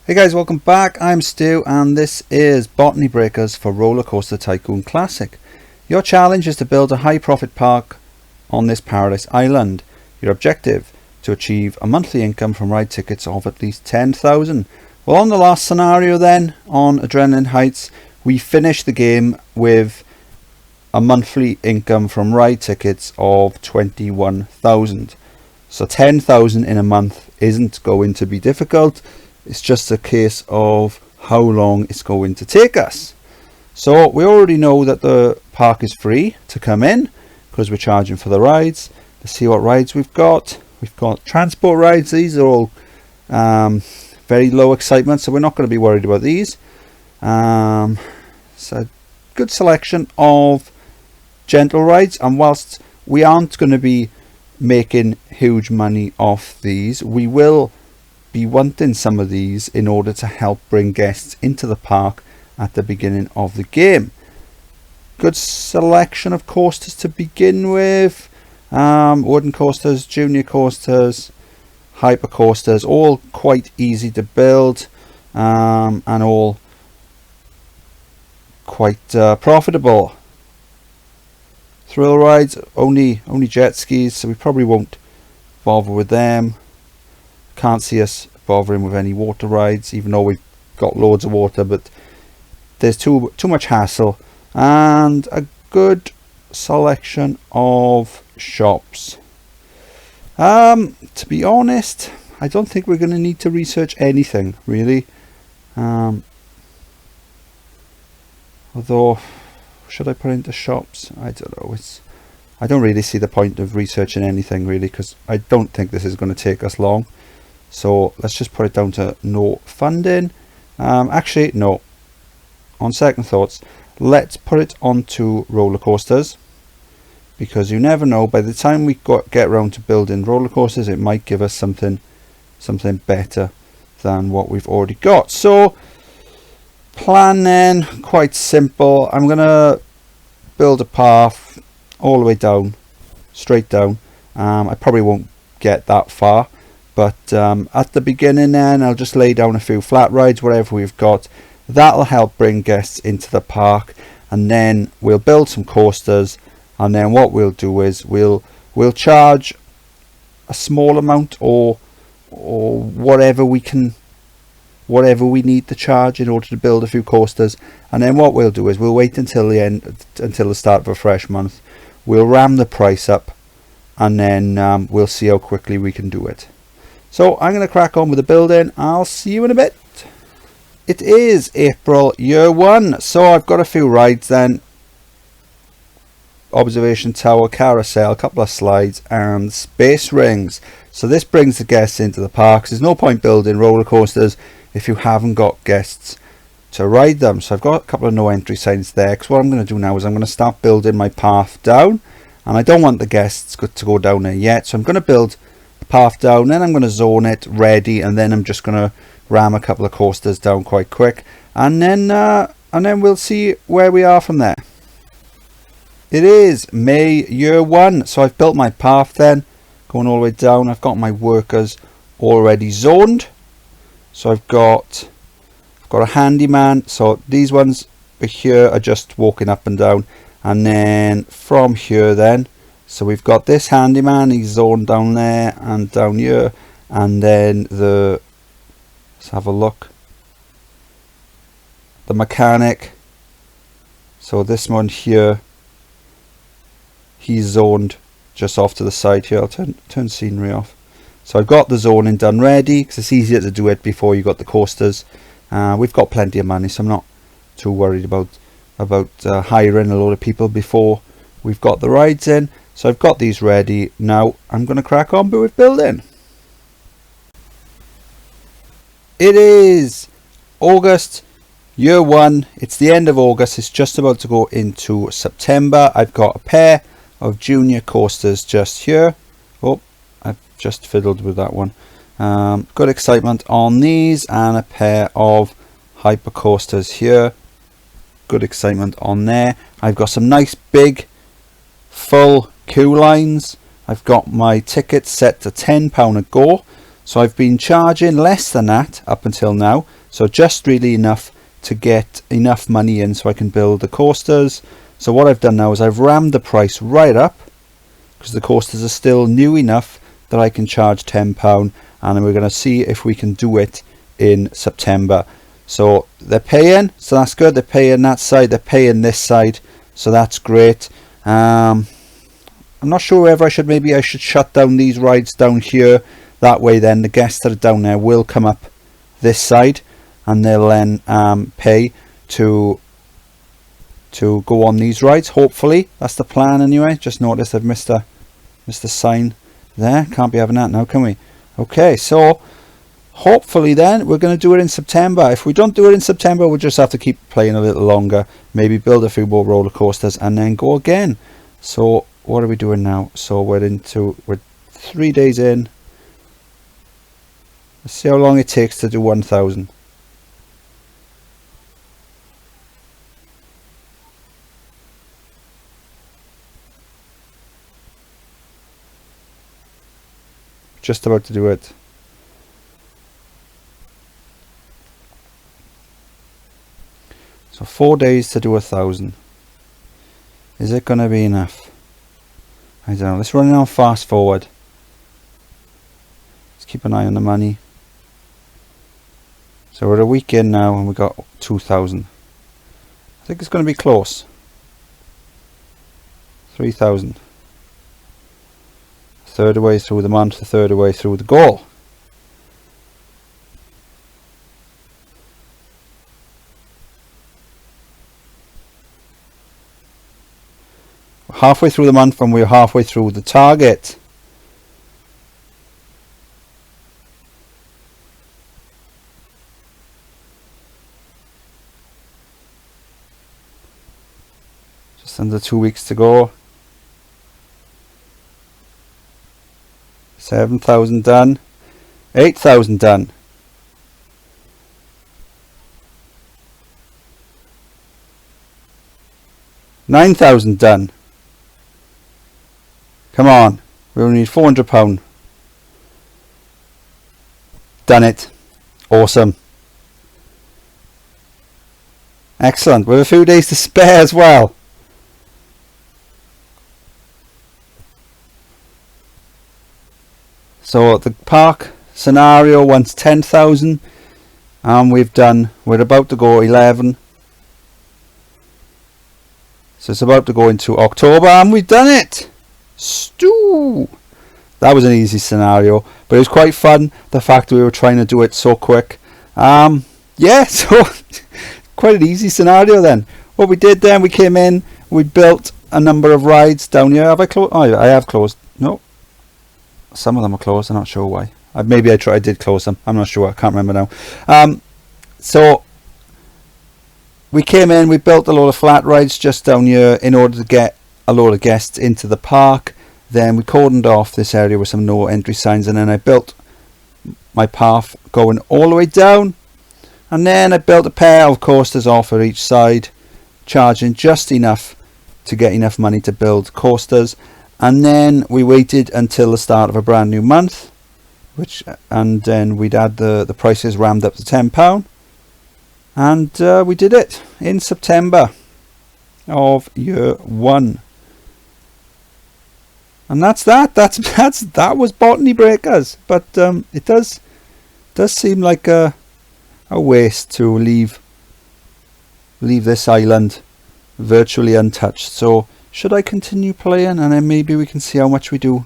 Hey guys, welcome back. I'm Stu and this is Botany Breakers for Roller Coaster Tycoon Classic. Your challenge is to build a high profit park on this paradise island. Your objective, to achieve a monthly income from ride tickets of at least 10,000. Well, on the last scenario then, on Adrenaline Heights, we finished the game with a monthly income from ride tickets of 21,000. So 10,000 in a month isn't going to be difficult. It's just a case of how long it's going to take us. So we already know that the park is free to come in because we're charging for the rides. Let's see what rides we've got. We've got transport rides. These are all very low excitement, so we're not going to be worried about these. It's a good selection of gentle rides, and whilst we aren't going to be making huge money off these, we will be wanting some of these in order to help bring guests into the park at the beginning of the game. Good selection of coasters to begin with. Wooden coasters, junior coasters, hyper coasters, all quite easy to build and all quite profitable. Thrill rides, only jet skis, so we probably won't bother with them. Can't see us bothering with any water rides, even though we've got loads of water, but there's too much hassle. And a good selection of shops. To be honest, I don't think we're going to need to research anything really. Although, should I put into shops? I don't know. I don't really see the point of researching anything really, because I don't think this is going to take us long. So let's just put it down to no funding. Actually, no. On second thoughts, let's put it onto roller coasters, because you never know. By the time we get around to building roller coasters, it might give us something better than what we've already got. So plan then, quite simple. I'm gonna build a path all the way down, straight down. I probably won't get that far, but at the beginning then I'll just lay down a few flat rides, whatever we've got. That'll help bring guests into the park, and then we'll build some coasters, and then what we'll do is we'll charge a small amount or whatever we need to charge in order to build a few coasters. And then what we'll do is we'll wait until the start of a fresh month. We'll ram the price up, and then we'll see how quickly we can do it. So I'm going to crack on with the building. I'll see you in a bit. It is April year one, so I've got a few rides then. Observation tower, carousel, a couple of slides and space rings. So this brings the guests into the park. There's no point building roller coasters if you haven't got guests to ride them. So I've got a couple of no entry signs there, because what I'm going to do now is I'm going to start building my path down, and I don't want the guests to go down there yet. So I'm going to build the path down, then I'm going to zone it ready, and then I'm just going to ram a couple of coasters down quite quick, and then we'll see where we are from there. It is May year one, so I've built my path then, going all the way down. I've got my workers already zoned, so I've got a handyman. So these ones here are just walking up and down, and then from here then, so we've got this handyman, he's zoned down there and down here, and then let's have a look, the mechanic. So this one here, he's zoned just off to the side here. I'll turn scenery off. So I've got the zoning done ready, because it's easier to do it before you got the coasters. We've got plenty of money, so I'm not too worried about hiring a load of people before we've got the rides in. So I've got these ready. Now I'm going to crack on with building. It is August year one. It's the end of August. It's just about to go into September. I've got a pair of junior coasters just here. Oh, I've just fiddled with that one. Good excitement on these, and a pair of hyper coasters here. Good excitement on there. I've got some nice big full queue lines. I've got my tickets set to £10 a go. So I've been charging less than that up until now, so just really enough to get enough money in so I can build the coasters. So what I've done now is I've rammed the price right up, because the coasters are still new enough that I can charge £10, and we're going to see if we can do it in September. So they're paying, so that's good. They're paying that side, they're paying this side, so that's great. I'm not sure whether I should shut down these rides down here. That way then the guests that are down there will come up this side, and they'll then pay to go on these rides. Hopefully that's the plan anyway. Just noticed I've missed a sign there. Can't be having that now, can we? Okay, so hopefully then we're going to do it in September. If we don't do it in September, we'll just have to keep playing a little longer, maybe build a few more roller coasters and then go again. So what are we doing now? So we're 3 days in. Let's see how long it takes to do 1,000. Just about to do it. So 4 days to do 1,000. Is it going to be enough? I don't know. Let's run it on fast forward. Let's keep an eye on the money. So we're a week in now and we got 2,000. I think it's going to be close. 3,000. Third away through the month, a third away through the goal. We're halfway through the month and we're halfway through the target. Just under 2 weeks to go. 7,000 done. 8,000 done. 9,000 done. Come on, we only need £400. Done it. Awesome. Excellent. We have a few days to spare as well. So the park scenario wants 10,000 and we're about to go 11. So it's about to go into October and we've done it. Stew. That was an easy scenario, but it was quite fun, the fact that we were trying to do it so quick. Yeah, so quite an easy scenario then. What we did then, we came in, we built a number of rides down here. Have I closed? Oh, I have closed. No. Some of them are closed, I'm not sure why. I did close them. I'm not sure. I can't remember now. So we came in, we built a load of flat rides just down here in order to get a load of guests into the park. Then we cordoned off this area with some no entry signs, and then I built my path going all the way down, and then I built a pair of coasters off at each side, charging just enough to get enough money to build coasters. And then we waited until the start of a brand new month, and then we'd add the prices rammed up to £10, and we did it in September of year 1. And that was Botany Breakers. But it does seem like a waste to leave this island virtually untouched. So should I continue playing, and then maybe we can see how much we do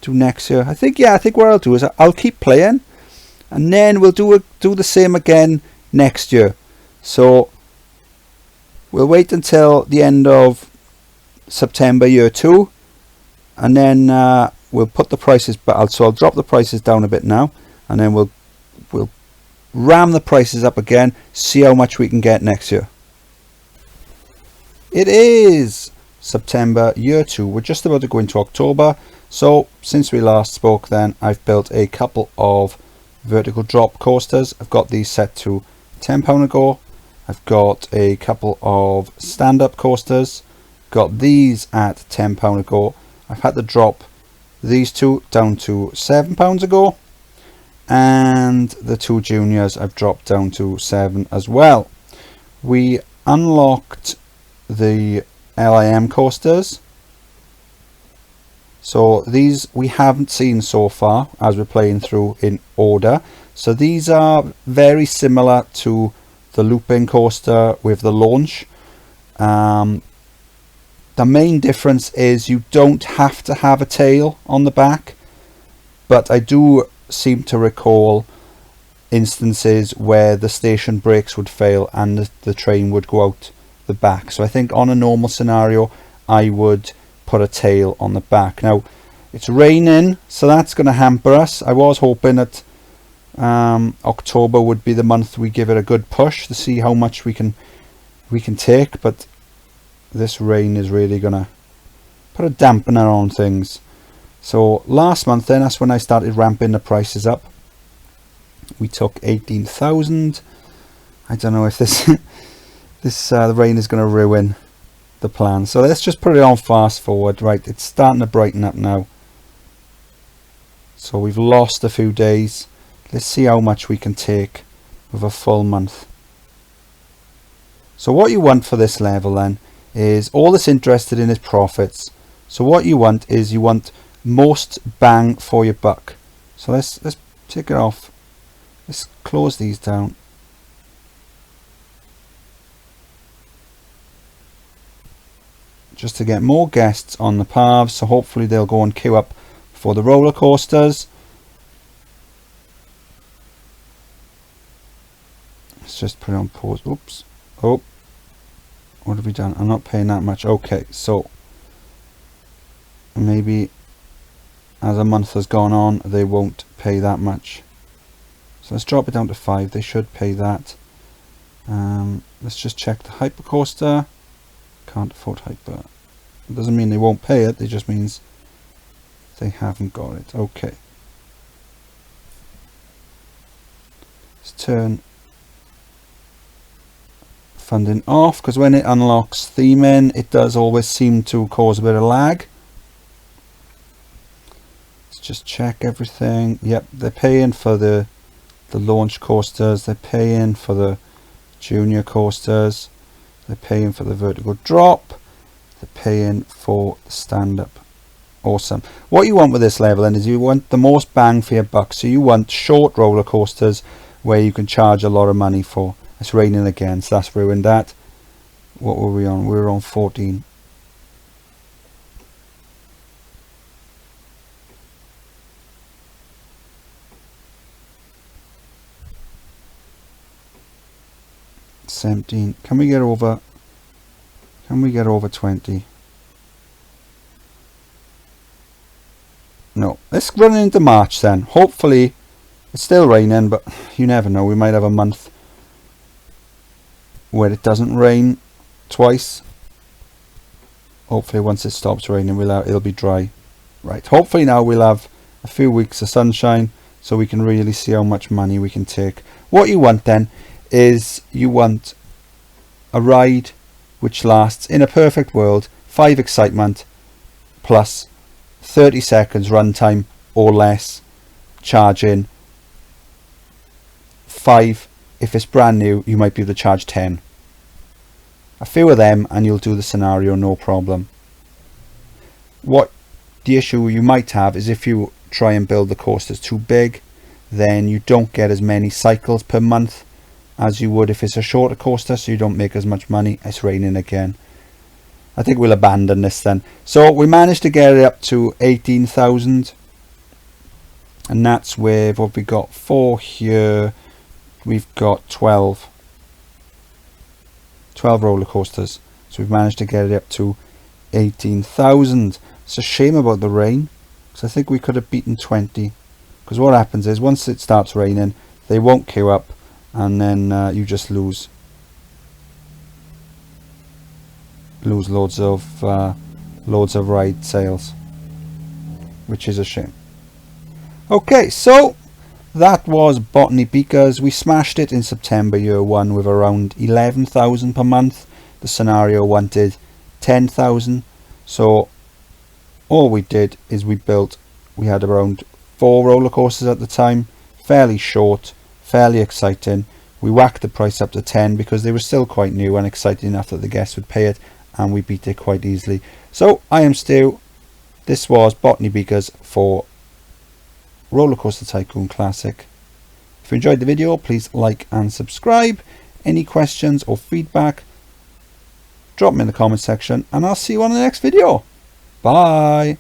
next year? I think what I'll do is I'll keep playing, and then we'll do the same again next year. So we'll wait until the end of September year 2, and then we'll put the prices back. So I'll drop the prices down a bit now, and then we'll ram the prices up again, see how much we can get next year. It is September year 2. We're just about to go into October. So since we last spoke then, I've built a couple of vertical drop coasters. I've got these set to £10 a go. I've got a couple of stand-up coasters, got these at £10 a go. I've had to drop these two down to £7 a go. and the 2 juniors I've dropped down to 7 as well. We unlocked the LIM coasters, so these we haven't seen so far as we're playing through in order. So these are very similar to the looping coaster with the launch. The main difference is you don't have to have a tail on the back, but I do seem to recall instances where the station brakes would fail and the train would go out the back. So I think on a normal scenario I would put a tail on the back. Now it's raining, so that's going to hamper us. I was hoping that October would be the month we give it a good push to see how much we can take, but this rain is really going to put a dampener on things. So last month then, that's when I started ramping the prices up. We took 18,000. I don't know if this the rain is going to ruin the plan. So let's just put it on fast forward. Right, it's starting to brighten up now. So we've lost a few days. Let's see how much we can take with a full month. So what you want for this level then is, all that's interested in is profits. So what you want is you want most bang for your buck. So let's take it off. Let's close these down. Just to get more guests on the paths, so hopefully they'll go and queue up for the roller coasters. Let's just put it on pause. Oops. Oh, what have we done? I'm not paying that much. Okay, so maybe as a month has gone on they won't pay that much. So let's drop it down to 5. They should pay that. Let's just check the hypercoaster. Can't afford hyper. It doesn't mean they won't pay it, it just means they haven't got it. Okay. Let's turn funding off, because when it unlocks theming it does always seem to cause a bit of lag. Let's just check everything. Yep, they're paying for the launch coasters, they're paying for the junior coasters, they're paying for the vertical drop, they're paying for the stand-up. Awesome. What you want with this level then is you want the most bang for your buck. So you want short roller coasters where you can charge a lot of money for. It's raining again, so that's ruined that. What were we on? We were on 14. $17. Can we get over 20? No. Let's run into March then. Hopefully it's still raining, but you never know, we might have a month where it doesn't rain twice. Hopefully once it stops raining it'll be dry. Right, hopefully now we'll have a few weeks of sunshine so we can really see how much money we can take. What you want then is you want a ride which lasts, in a perfect world, 5 excitement plus 30 seconds runtime or less, charging 5. If it's brand new you might be able to charge 10. A few of them and you'll do the scenario no problem. What the issue you might have is if you try and build the coasters too big, then you don't get as many cycles per month as you would if it's a shorter coaster, so you don't make as much money. It's raining again. I think we'll abandon this then. So we managed to get it up to 18,000, and that's with what we got 4 here. We've got 12 roller coasters, so we've managed to get it up to 18,000. It's a shame about the rain, because I think we could have beaten 20, because what happens is once it starts raining they won't queue up, and then you just lose loads of ride sales, which is a shame. Okay, so that was Botany Breakers. We smashed it in September year 1 with around 11,000 per month. The scenario wanted 10,000, so all we did is we had around 4 roller coasters at the time, fairly short, fairly exciting. We whacked the price up to 10 because they were still quite new and exciting enough that the guests would pay it, and we beat it quite easily. So I am Stu. This was Botany Breakers for Roller Coaster Tycoon Classic. If you enjoyed the video, please like and subscribe. Any questions or feedback, drop them in the comment section, and I'll see you on the next video. Bye.